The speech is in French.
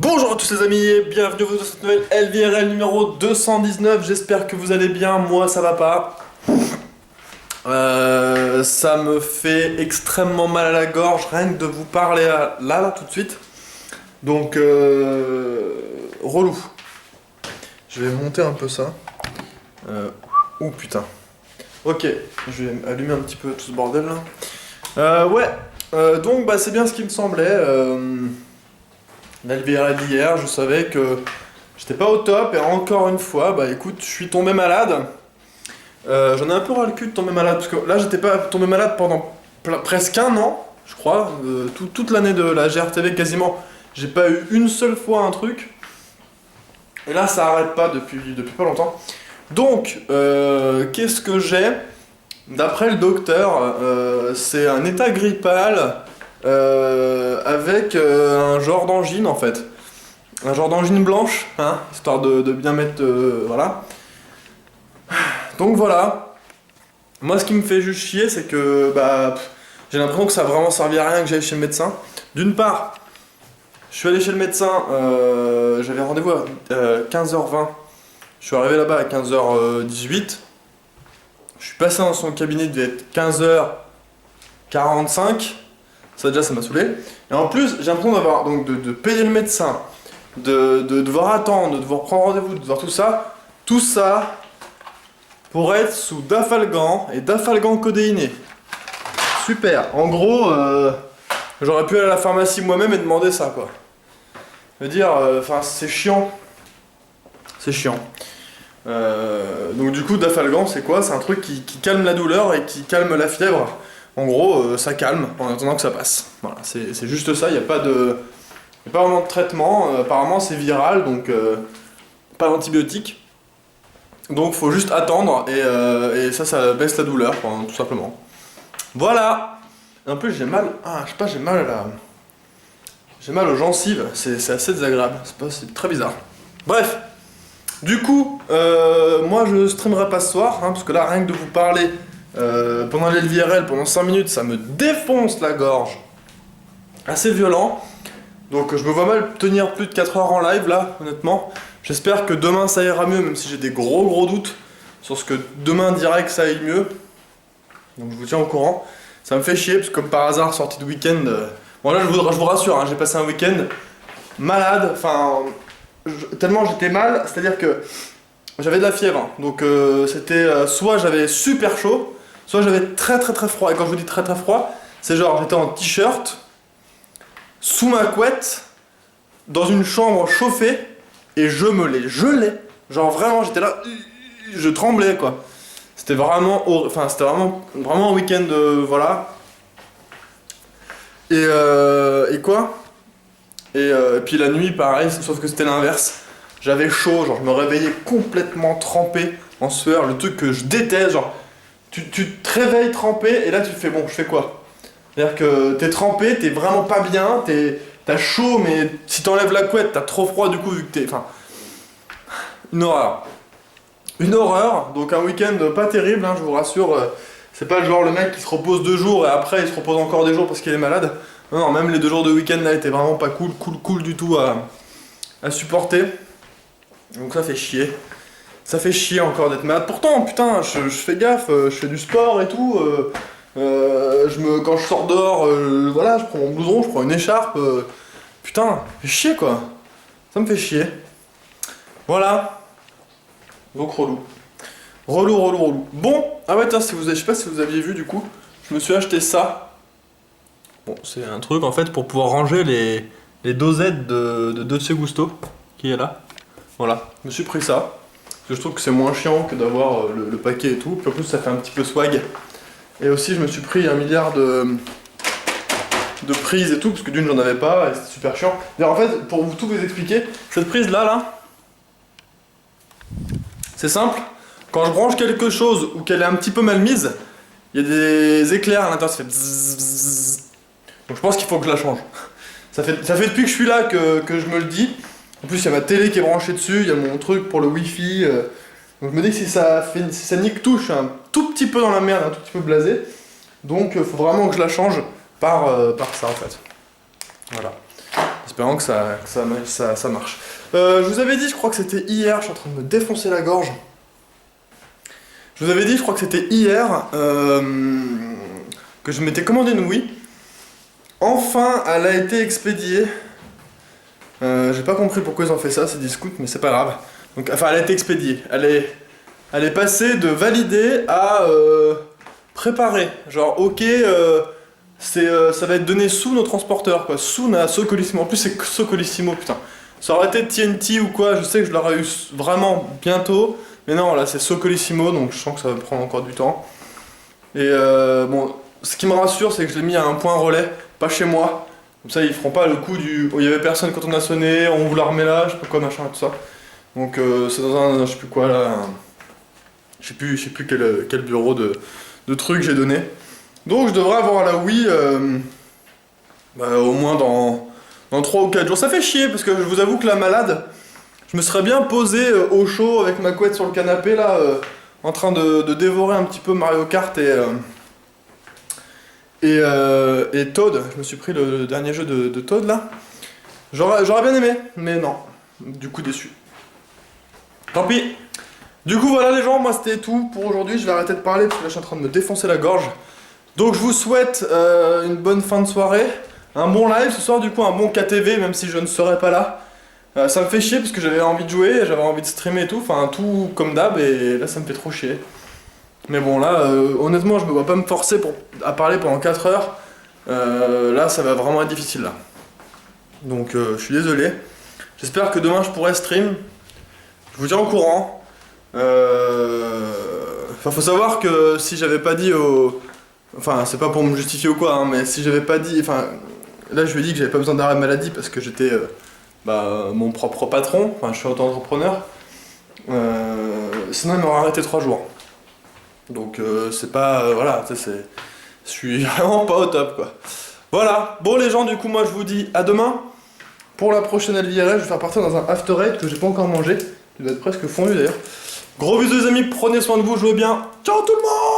Bonjour à tous les amis et bienvenue dans cette nouvelle LVRL numéro 219. J'espère que vous allez bien, moi ça va pas. Ça me fait extrêmement mal à la gorge rien que de vous parler là tout de suite. Donc relou. Je vais monter un peu ça. Oh putain. Ok, je vais allumer un petit peu tout ce bordel là. Donc c'est bien ce qui me semblait. L'LVRL d'hier, je savais que j'étais pas au top et encore une fois, écoute, je suis tombé malade. J'en ai un peu ras le cul de tomber malade parce que là j'étais pas tombé malade pendant presque un an, je crois, toute l'année de la GRTV quasiment. J'ai pas eu une seule fois un truc. Et là ça arrête pas depuis pas longtemps. Donc, qu'est-ce que j'ai? D'après le docteur, c'est un état grippal avec un genre d'angine en fait. Un genre d'angine blanche, hein, histoire de bien mettre... voilà. Donc voilà. Moi ce qui me fait juste chier c'est que j'ai l'impression que ça a vraiment servi à rien que j'aille chez le médecin. D'une part, je suis allé chez le médecin, j'avais rendez-vous à 15h20. Je suis arrivé là-bas à 15h18. Je suis passé dans son cabinet, il devait être 15h45. Ça déjà ça m'a saoulé. Et en plus j'ai l'impression d'avoir donc de payer le médecin, de devoir attendre, de devoir prendre rendez-vous, de devoir tout ça pour être sous Dafalgan et Dafalgan codéiné. Super. En gros, j'aurais pu aller à la pharmacie moi-même et demander ça quoi. Je veux dire, c'est chiant. C'est chiant. Donc du coup Dafalgan c'est quoi? C'est un truc qui calme la douleur et qui calme la fièvre. En gros ça calme en attendant que ça passe. Voilà, c'est juste ça, il n'y a pas vraiment de traitement. Apparemment c'est viral donc pas d'antibiotiques. Donc faut juste attendre et ça baisse la douleur tout simplement. Voilà. En plus j'ai mal, je sais pas, j'ai mal aux gencives, c'est assez désagréable, c'est très bizarre. Bref. Du coup, moi je streamerai pas ce soir, hein, parce que là, rien que de vous parler pendant l'LVRL, pendant 5 minutes, ça me défonce la gorge. Assez violent. Donc je me vois mal tenir plus de 4 heures en live là, honnêtement. J'espère que demain ça ira mieux, même si j'ai des gros doutes sur ce que demain dirait que ça aille mieux. Donc je vous tiens au courant. Ça me fait chier, parce que comme par hasard, sortie de week-end... Bon là je vous rassure, hein, j'ai passé un week-end malade, tellement j'étais mal, c'est-à-dire que j'avais de la fièvre, hein. Donc c'était soit j'avais super chaud, soit j'avais très froid. Et quand je vous dis très froid, c'est genre j'étais en t-shirt, sous ma couette, dans une chambre chauffée, et je me les gelais. Genre vraiment j'étais là, je tremblais quoi. C'était vraiment, c'était vraiment un week-end, voilà. Et quoi? Et puis la nuit pareil, sauf que c'était l'inverse. J'avais chaud, genre je me réveillais complètement trempé en sueur, le truc que je déteste, genre tu te réveilles trempé et là tu te fais bon, je fais quoi? C'est-à-dire que t'es trempé, t'es vraiment pas bien, t'as chaud mais si t'enlèves la couette t'as trop froid du coup vu que t'es... Une horreur. Une horreur, donc un week-end pas terrible, hein, je vous rassure, c'est pas le genre le mec qui se repose 2 jours et après il se repose encore des jours parce qu'il est malade. Non, même les 2 jours de week-end là étaient vraiment pas cool du tout à supporter. Donc ça fait chier. Ça fait chier encore d'être malade. Pourtant, putain, je fais gaffe, je fais du sport et tout. Quand je sors dehors, voilà, je prends mon blouson, je prends une écharpe. Putain, ça fait chier quoi. Ça me fait chier. Voilà. Donc relou. Relou. Bon, tiens, je sais pas si vous aviez vu du coup, je me suis acheté ça. Bon, c'est un truc en fait pour pouvoir ranger les dosettes de Dolce Gusto qui est là. Voilà, je me suis pris ça. Parce que je trouve que c'est moins chiant que d'avoir le paquet et tout. Puis en plus, ça fait un petit peu swag. Et aussi, je me suis pris 1 milliard de prises et tout, parce que d'une, j'en avais pas et c'était super chiant. D'ailleurs, en fait, pour tout vous expliquer, cette prise là, c'est simple. Quand je branche quelque chose ou qu'elle est un petit peu mal mise, il y a des éclairs à l'intérieur, ça fait bzzz. Donc je pense qu'il faut que je la change. Ça fait depuis que je suis là que je me le dis. En plus il y a ma télé qui est branchée dessus, il y a mon truc pour le wifi. Donc je me dis que si ça nique tout, je suis un tout petit peu dans la merde, un tout petit peu blasé. Donc il faut vraiment que je la change par ça en fait. Voilà. Espérons que ça marche. Je vous avais dit, je crois que c'était hier, je suis en train de me défoncer la gorge. Je vous avais dit, je crois que c'était hier, que je m'étais commandé une Wii. Enfin, elle a été expédiée. J'ai pas compris pourquoi ils ont fait ça, c'est Discount, mais c'est pas grave. Donc, enfin, elle a été expédiée. Elle est passée de valider à préparer. Genre, ok, ça va être donné sous nos transporteurs, quoi. Sous na Socolissimo. En plus, c'est Socolissimo, putain. Ça aurait été TNT ou quoi, je sais que je l'aurais eu vraiment bientôt. Mais non, là, c'est Socolissimo, donc je sens que ça va prendre encore du temps. Et bon, ce qui me rassure, c'est que je l'ai mis à un point relais, pas chez moi. Comme ça, ils feront pas le coup du oh, il y avait personne quand on a sonné, on vous la remet là, je sais pas quoi, machin, tout ça. Donc c'est dans un, je sais plus quoi là, je sais plus quel bureau de trucs j'ai donné. Donc je devrais avoir la Wii au moins dans 3 ou 4 jours. Ça fait chier parce que je vous avoue que la malade, je me serais bien posé au chaud avec ma couette sur le canapé là, en train de dévorer un petit peu Mario Kart et Toad. Je me suis pris le dernier jeu de Toad là. J'aurais bien aimé, mais non. Du coup déçu. Tant pis. Du coup voilà les gens, moi c'était tout pour aujourd'hui. Je vais arrêter de parler parce que là je suis en train de me défoncer la gorge. Donc je vous souhaite une bonne fin de soirée. Un bon live ce soir, du coup un bon KTV même si je ne serai pas là. Ça me fait chier parce que j'avais envie de jouer, j'avais envie de streamer et tout. Enfin tout comme d'hab et là ça me fait trop chier. Mais bon là, honnêtement, je me vois pas me forcer à parler pendant 4 heures. Là, ça va vraiment être difficile là. Donc je suis désolé. J'espère que demain je pourrai stream. Je vous tiens au courant. Enfin, faut savoir que si j'avais pas dit au... Enfin, c'est pas pour me justifier ou quoi, hein, mais si j'avais pas dit... Enfin, là je lui ai dit que j'avais pas besoin d'arrêt maladie parce que j'étais mon propre patron. Enfin, je suis auto-entrepreneur. Sinon, il m'aurait arrêté 3 jours. Donc c'est pas... voilà, tu sais, c'est... Je suis vraiment pas au top, quoi. Voilà. Bon, les gens, du coup, moi, je vous dis à demain. Pour la prochaine LVRL, je vais faire partir dans un After Eight que j'ai pas encore mangé. Il doit être presque fondu, d'ailleurs. Gros bisous, les amis. Prenez soin de vous, jouez bien. Ciao, tout le monde!